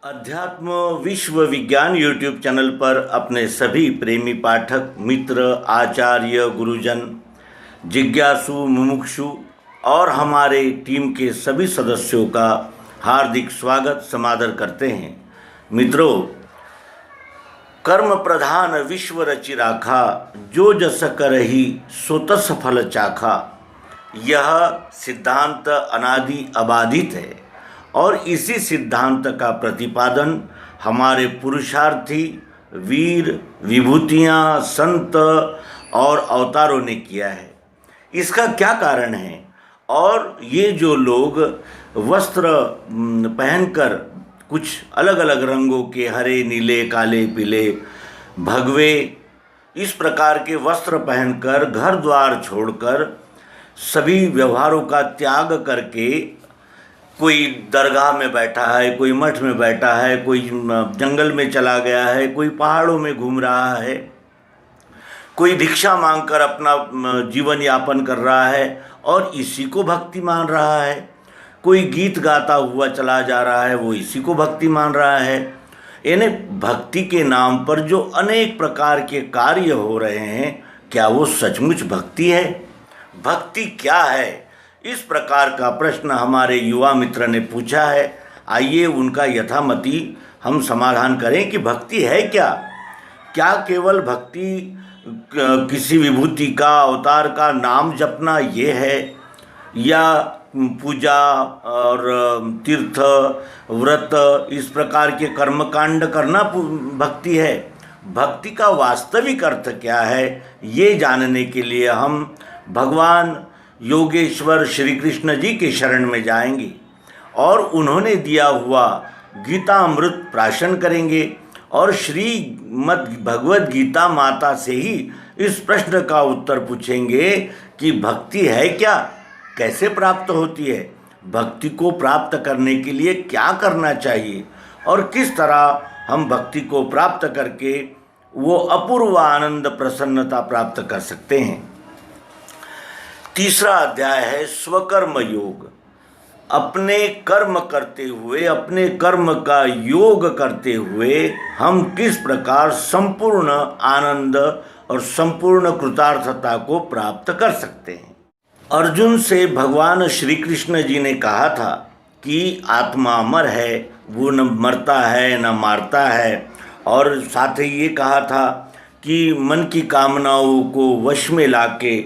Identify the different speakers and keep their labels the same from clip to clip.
Speaker 1: अध्यात्म विश्व विज्ञान यूट्यूब चैनल पर अपने सभी प्रेमी पाठक मित्र आचार्य गुरुजन जिज्ञासु मुमुक्षु और हमारे टीम के सभी सदस्यों का हार्दिक स्वागत समादर करते हैं। मित्रों, कर्म प्रधान विश्व रचि राखा, जो जस करहि सो तस फल चाखा। यह सिद्धांत अनादि अबाधित है और इसी सिद्धांत का प्रतिपादन हमारे पुरुषार्थी वीर विभूतियाँ संत और अवतारों ने किया है। इसका क्या कारण है? और ये जो लोग वस्त्र पहनकर कुछ अलग अलग रंगों के हरे नीले काले पीले भगवे इस प्रकार के वस्त्र पहनकर घर द्वार छोड़कर सभी व्यवहारों का त्याग करके कोई दरगाह में बैठा है, कोई मठ में बैठा है, कोई जंगल में चला गया है, कोई पहाड़ों में घूम रहा है, कोई भिक्षा मांगकर अपना जीवन यापन कर रहा है और इसी को भक्ति मान रहा है, कोई गीत गाता हुआ चला जा रहा है, वो इसी को भक्ति मान रहा है। यानी भक्ति के नाम पर जो अनेक प्रकार के कार्य हो रहे हैं, क्या वो सचमुच भक्ति है? भक्ति क्या है? इस प्रकार का प्रश्न हमारे युवा मित्र ने पूछा है। आइए उनका यथामति हम समाधान करें कि भक्ति है क्या? क्या केवल भक्ति किसी विभूति का अवतार का नाम जपना ये है, या पूजा और तीर्थ व्रत इस प्रकार के कर्मकांड करना भक्ति है? भक्ति का वास्तविक अर्थ क्या है, ये जानने के लिए हम भगवान योगेश्वर श्री कृष्ण जी के शरण में जाएंगे और उन्होंने दिया हुआ गीतामृत प्राशन करेंगे और श्रीमद् भगवद गीता माता से ही इस प्रश्न का उत्तर पूछेंगे कि भक्ति है क्या, कैसे प्राप्त होती है, भक्ति को प्राप्त करने के लिए क्या करना चाहिए और किस तरह हम भक्ति को प्राप्त करके वो अपूर्व आनंद प्रसन्नता प्राप्त कर सकते हैं। तीसरा अध्याय है स्वकर्म योग। अपने कर्म करते हुए, अपने कर्म का योग करते हुए हम किस प्रकार संपूर्ण आनंद और संपूर्ण कृतार्थता को प्राप्त कर सकते हैं। अर्जुन से भगवान श्री कृष्ण जी ने कहा था कि आत्मा अमर है, वो न मरता है न मारता है, और साथ ही ये कहा था कि मन की कामनाओं को वश में लाके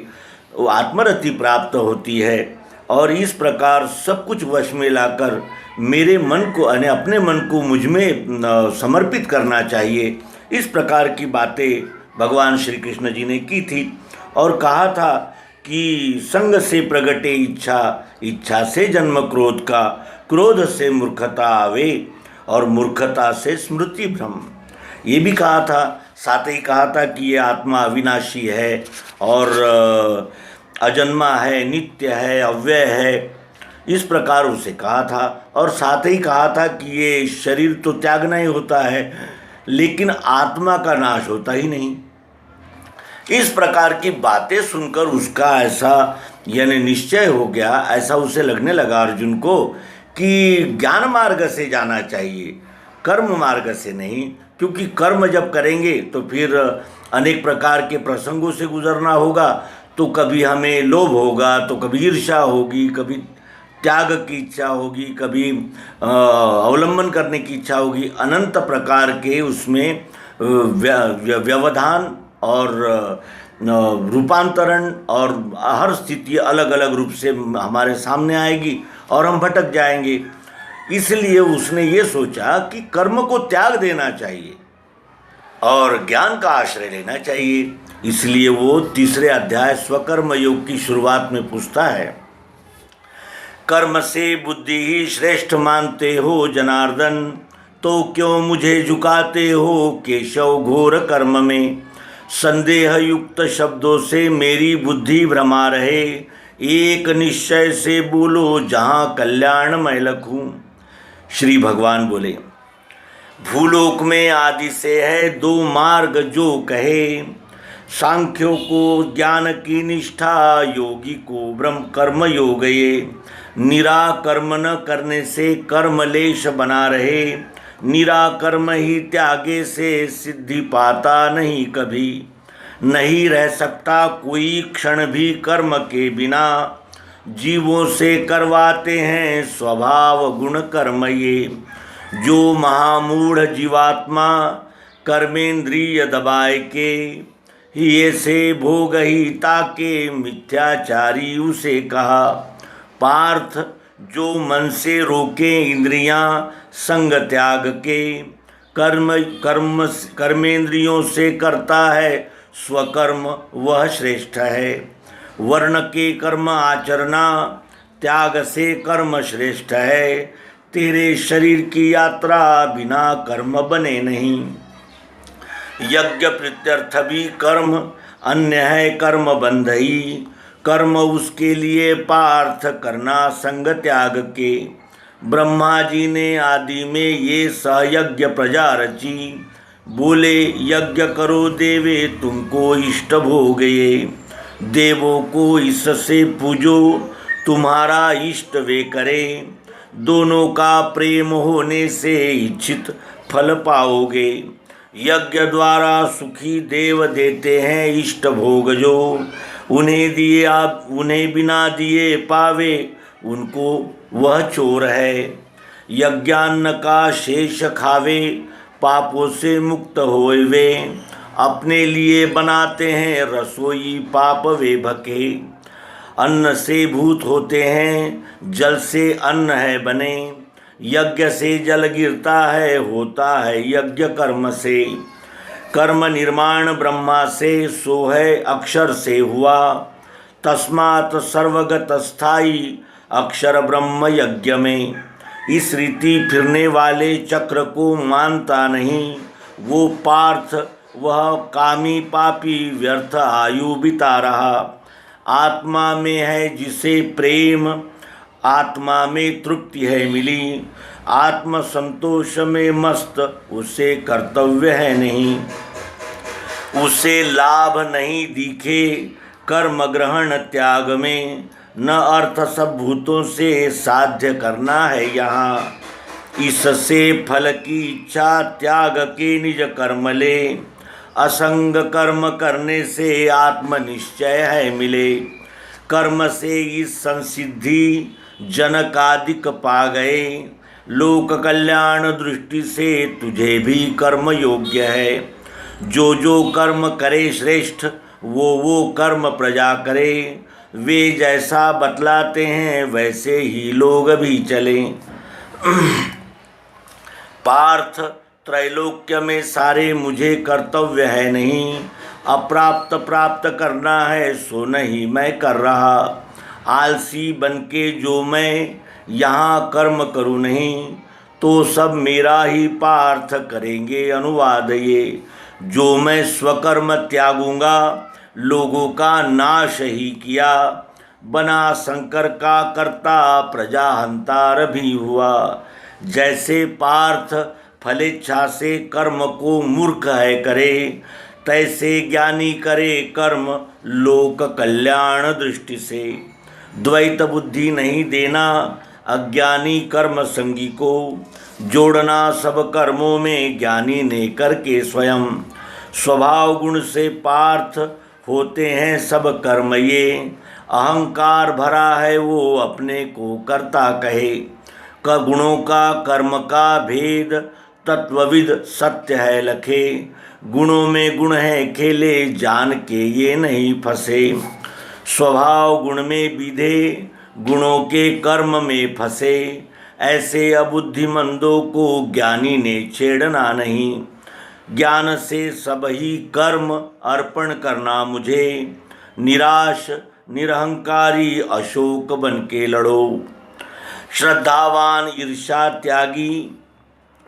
Speaker 1: वो आत्मरति प्राप्त होती है और इस प्रकार सब कुछ वश में लाकर मेरे मन को अपने मन को मुझ में समर्पित करना चाहिए। इस प्रकार की बातें भगवान श्री कृष्ण जी ने की थी और कहा था कि संग से प्रगटे इच्छा, इच्छा से जन्म क्रोध का, क्रोध से मूर्खता आवे और मूर्खता से स्मृति भ्रम। ये भी कहा था। साथ ही कहा था कि ये आत्मा अविनाशी है और अजन्मा है, नित्य है, अव्यय है, इस प्रकार उसे कहा था। और साथ ही कहा था कि ये शरीर तो त्यागना ही होता है लेकिन आत्मा का नाश होता ही नहीं। इस प्रकार की बातें सुनकर उसका ऐसा यानी निश्चय हो गया, ऐसा उसे लगने लगा अर्जुन को कि ज्ञान मार्ग से जाना चाहिए, कर्म मार्ग से नहीं, क्योंकि कर्म जब करेंगे तो फिर अनेक प्रकार के प्रसंगों से गुजरना होगा। तो कभी हमें लोभ होगा, तो कभी ईर्ष्या होगी, कभी त्याग की इच्छा होगी, कभी अवलंबन करने की इच्छा होगी। अनंत प्रकार के उसमें व्यवधान और रूपांतरण और हर स्थिति अलग अलग रूप से हमारे सामने आएगी और हम भटक जाएंगे। इसलिए उसने ये सोचा कि कर्म को त्याग देना चाहिए और ज्ञान का आश्रय लेना चाहिए। इसलिए वो तीसरे अध्याय स्वकर्म योग की शुरुआत में पूछता है, कर्म से बुद्धि ही श्रेष्ठ मानते हो जनार्दन, तो क्यों मुझे झुकाते हो केशव घोर कर्म में। संदेह युक्त शब्दों से मेरी बुद्धि भ्रमा रहे, एक निश्चय से बोलो जहाँ कल्याण मैं लखूं। श्री भगवान बोले, भूलोक में आदि से है दो मार्ग जो कहे, सांख्यों को ज्ञान की निष्ठा, योगी को ब्रह्म कर्म योग ये। निराकर्म न करने से कर्मलेश बना रहे, निराकर्म ही त्यागे से सिद्धि पाता नहीं कभी। नहीं रह सकता कोई क्षण भी कर्म के बिना, जीवों से करवाते हैं स्वभाव गुण कर्म ये। जो महामूढ़ जीवात्मा कर्मेंद्रिय दबाए के, ये से भोग ही ताके मिथ्याचारी उसे कहा। पार्थ जो मन से रोके इंद्रियां संग त्याग के, कर्मेंद्रियों से करता है स्वकर्म वह श्रेष्ठ है। वर्ण के कर्म आचरना त्याग से कर्म श्रेष्ठ है। तेरे शरीर की यात्रा बिना कर्म बने नहीं। यज्ञ प्रत्यर्थ भी कर्म, अन्य है कर्म बंध ही। कर्म उसके लिए पार्थ करना संग त्याग के। ब्रह्मा जी ने आदि में ये सहयज्ञ प्रजा रची। बोले यज्ञ करो देवे तुमको इष्ट भोग ये। देवों को इससे पूजो तुम्हारा इष्ट वे करे। दोनों का प्रेम होने से इच्छित फल पाओगे। यज्ञ द्वारा सुखी देव देते हैं इष्ट भोग जो। उन्हें दिए आप उन्हें बिना दिए पावे उनको वह चोर है। यज्ञान्न का शेष खावे पापों से मुक्त होए वे। अपने लिए बनाते हैं रसोई पाप वे भके। अन्न से भूत होते हैं जल से अन्न है बने। यज्ञ से जल गिरता है होता है यज्ञ कर्म से। कर्म निर्माण ब्रह्मा से सो है अक्षर से हुआ। तस्मात् सर्वगत स्थायी अक्षर ब्रह्म यज्ञ में। इस रीति फिरने वाले चक्र को मानता नहीं वो पार्थ। वह कामी पापी व्यर्थ आयु बिता रहा। आत्मा में है जिसे प्रेम, आत्मा में तृप्ति है मिली। आत्म संतोष में मस्त उसे कर्तव्य है नहीं। उसे लाभ नहीं दिखे कर्म ग्रहण त्याग में। न अर्थ सब भूतों से साध्य करना है यहाँ। इससे फल की इच्छा त्याग के निज कर्म ले। असंग कर्म करने से आत्मनिश्चय है मिले। कर्म से इस संसिद्धि जनकादिक पा गए। लोक कल्याण दृष्टि से तुझे भी कर्म योग्य है। जो जो कर्म करे श्रेष्ठ वो कर्म प्रजा करे। वे जैसा बतलाते हैं वैसे ही लोग भी चलें। पार्थ त्रैलोक्य में सारे मुझे कर्तव्य है नहीं। अप्राप्त प्राप्त करना है सो नहीं मैं कर रहा। आलसी बनके जो मैं यहाँ कर्म करूँ नहीं तो सब मेरा ही पार्थ करेंगे अनुवाद ये। जो मैं स्वकर्म त्यागूंगा लोगों का नाश ही किया। बना शंकर का कर्ता प्रजा हंतार भी हुआ। जैसे पार्थ फलेच्छा से कर्म को मूर्ख है करे, तैसे ज्ञानी करे कर्म लोक कल्याण दृष्टि से। द्वैत बुद्धि नहीं देना अज्ञानी कर्म संगी को। जोड़ना सब कर्मों में ज्ञानी ने करके स्वयं। स्वभाव गुण से पार्थ होते हैं सब कर्म ये। अहंकार भरा है वो अपने को कर्ता कहे। गुणों का कर्म का भेद तत्वविद सत्य है लखे। गुणों में गुण है खेले जान के ये नहीं फंसे। स्वभाव गुण में विधे गुणों के कर्म में फंसे। ऐसे अबुद्धिमंदों को ज्ञानी ने छेड़ना नहीं। ज्ञान से सब ही कर्म अर्पण करना मुझे। निराश निरहंकारी अशोक बन के लड़ो। श्रद्धावान ईर्षा त्यागी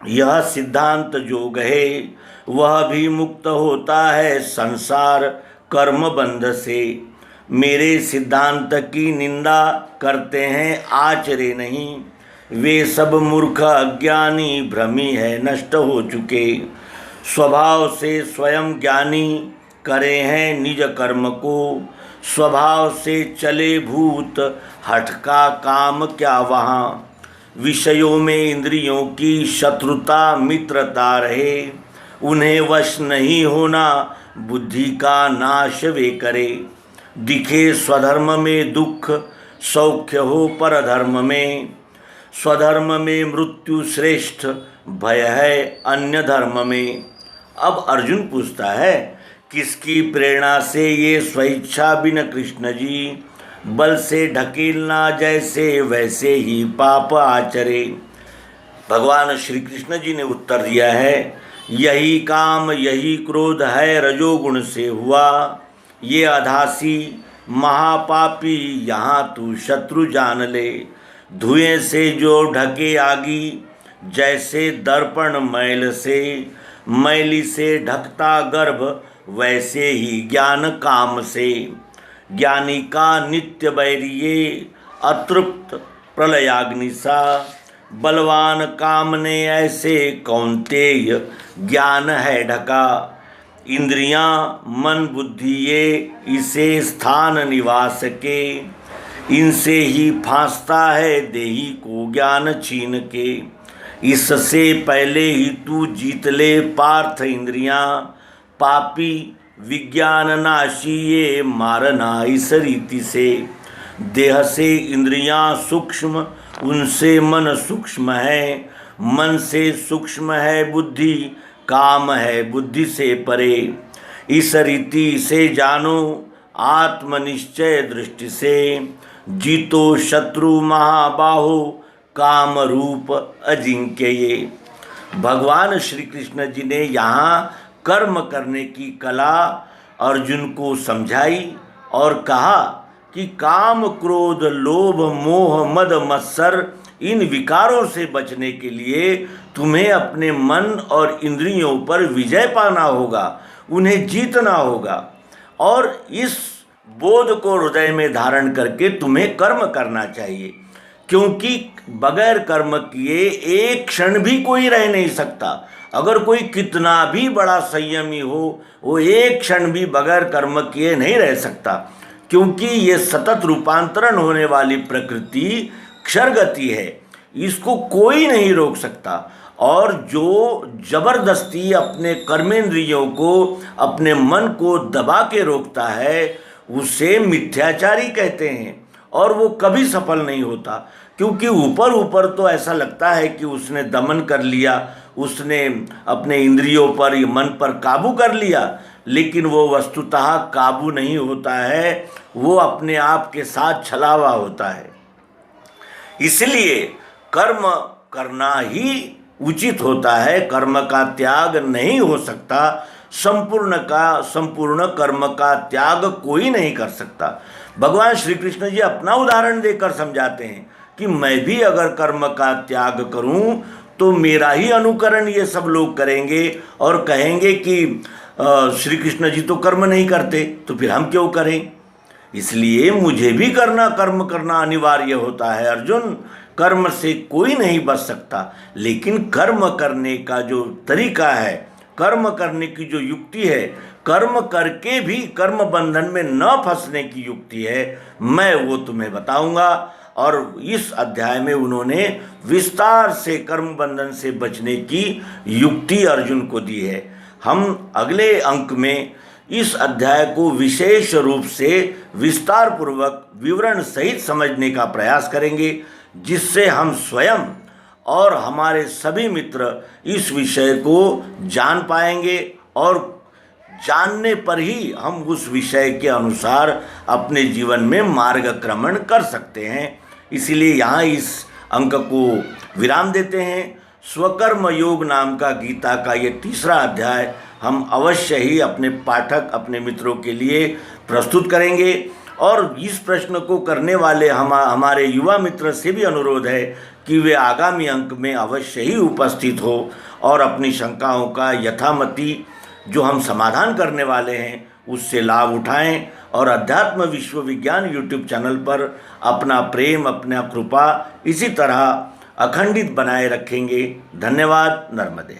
Speaker 1: यह सिद्धांत जो गहे। वह भी मुक्त होता है संसार कर्म बंध से। मेरे सिद्धांत की निंदा करते हैं आचरे नहीं। वे सब मूर्ख अज्ञानी भ्रमी है नष्ट हो चुके। स्वभाव से स्वयं ज्ञानी करे हैं निज कर्म को। स्वभाव से चले भूत हठ का काम क्या वहाँ। विषयों में इंद्रियों की शत्रुता मित्रता रहे, उन्हें वश नहीं होना बुद्धि का नाश वे करे। दिखे स्वधर्म में दुख सौख्य हो परधर्म में, स्वधर्म में मृत्यु श्रेष्ठ भय है अन्य धर्म में। अब अर्जुन पूछता है, किसकी प्रेरणा से ये स्वेच्छा बिन कृष्ण जी, बल से ढकेलना जैसे वैसे ही पाप आचरे। भगवान श्री कृष्ण जी ने उत्तर दिया है, यही काम यही क्रोध है रजोगुण से हुआ, ये अधासी महापापी यहाँ तू शत्रु जान ले। धुएं से जो ढके आगी जैसे दर्पण मैल से, मैली से ढकता गर्भ वैसे ही ज्ञान काम से। ज्ञानी का नित्य बैरिये अतृप्त प्रलयाग्नि सा, बलवान काम ने ऐसे कौन्तेय ज्ञान है ढका। इंद्रियां मन बुद्धि ये इसे स्थान निवास के, इनसे ही फांसता है देही को ज्ञान छीन के। इससे पहले ही तू जीत ले पार्थ इंद्रियां, पापी विज्ञान नाशी ये मारना इस रीति से। देह से इंद्रियां सूक्ष्म उनसे मन सूक्ष्म है, मन से सूक्ष्म है बुद्धि काम है बुद्धि से परे। इस रीति से जानो आत्मनिश्चय दृष्टि से, जीतो शत्रु महाबाहो काम रूप अजिंक्य ये। भगवान श्री कृष्ण जी ने यहाँ कर्म करने की कला अर्जुन को समझाई और कहा कि काम क्रोध लोभ मोह मद मत्सर इन विकारों से बचने के लिए तुम्हें अपने मन और इंद्रियों पर विजय पाना होगा, उन्हें जीतना होगा। और इस बोध को हृदय में धारण करके तुम्हें कर्म करना चाहिए, क्योंकि बगैर कर्म किए एक क्षण भी कोई रह नहीं सकता। अगर कोई कितना भी बड़ा संयमी हो, वो एक क्षण भी बगैर कर्म किए नहीं रह सकता, क्योंकि ये सतत रूपांतरण होने वाली प्रकृति क्षरगति है, इसको कोई नहीं रोक सकता। और जो जबरदस्ती अपने कर्मेंद्रियों को अपने मन को दबा के रोकता है उसे मिथ्याचारी कहते हैं, और वो कभी सफल नहीं होता। क्योंकि ऊपर ऊपर तो ऐसा लगता है कि उसने दमन कर लिया, उसने अपने इंद्रियों पर मन पर काबू कर लिया, लेकिन वो वस्तुतः काबू नहीं होता है, वो अपने आप के साथ छलावा होता है। इसलिए कर्म करना ही उचित होता है, कर्म का त्याग नहीं हो सकता। संपूर्ण कर्म का त्याग कोई नहीं कर सकता। भगवान श्री कृष्ण जी अपना उदाहरण देकर समझाते हैं कि मैं भी अगर कर्म का त्याग करूं तो मेरा ही अनुकरण ये सब लोग करेंगे और कहेंगे कि श्री कृष्ण जी तो कर्म नहीं करते, तो फिर हम क्यों करें। इसलिए मुझे भी कर्म करना अनिवार्य होता है अर्जुन। कर्म से कोई नहीं बच सकता, लेकिन कर्म करने का जो तरीका है, कर्म करने की जो युक्ति है, कर्म करके भी कर्म बंधन में न फंसने की युक्ति है, मैं वो तुम्हें बताऊंगा। और इस अध्याय में उन्होंने विस्तार से कर्म बंधन से बचने की युक्ति अर्जुन को दी है। हम अगले अंक में इस अध्याय को विशेष रूप से विस्तार पूर्वक विवरण सहित समझने का प्रयास करेंगे, जिससे हम स्वयं और हमारे सभी मित्र इस विषय को जान पाएंगे और जानने पर ही हम उस विषय के अनुसार अपने जीवन में मार्गक्रमण कर सकते हैं। इसीलिए यहाँ इस अंक को विराम देते हैं। स्वकर्म योग नाम का गीता का ये तीसरा अध्याय हम अवश्य ही अपने पाठक, अपने मित्रों के लिए प्रस्तुत करेंगे। और इस प्रश्न को करने वाले हमारे युवा मित्र से भी अनुरोध है कि वे आगामी अंक में अवश्य ही उपस्थित हो और अपनी शंकाओं का यथामति जो हम समाधान करने वाले हैं उससे लाभ उठाएं और अध्यात्म विश्व विज्ञान यूट्यूब चैनल पर अपना प्रेम, अपना कृपा इसी तरह अखंडित बनाए रखेंगे। धन्यवाद। नर्मदे।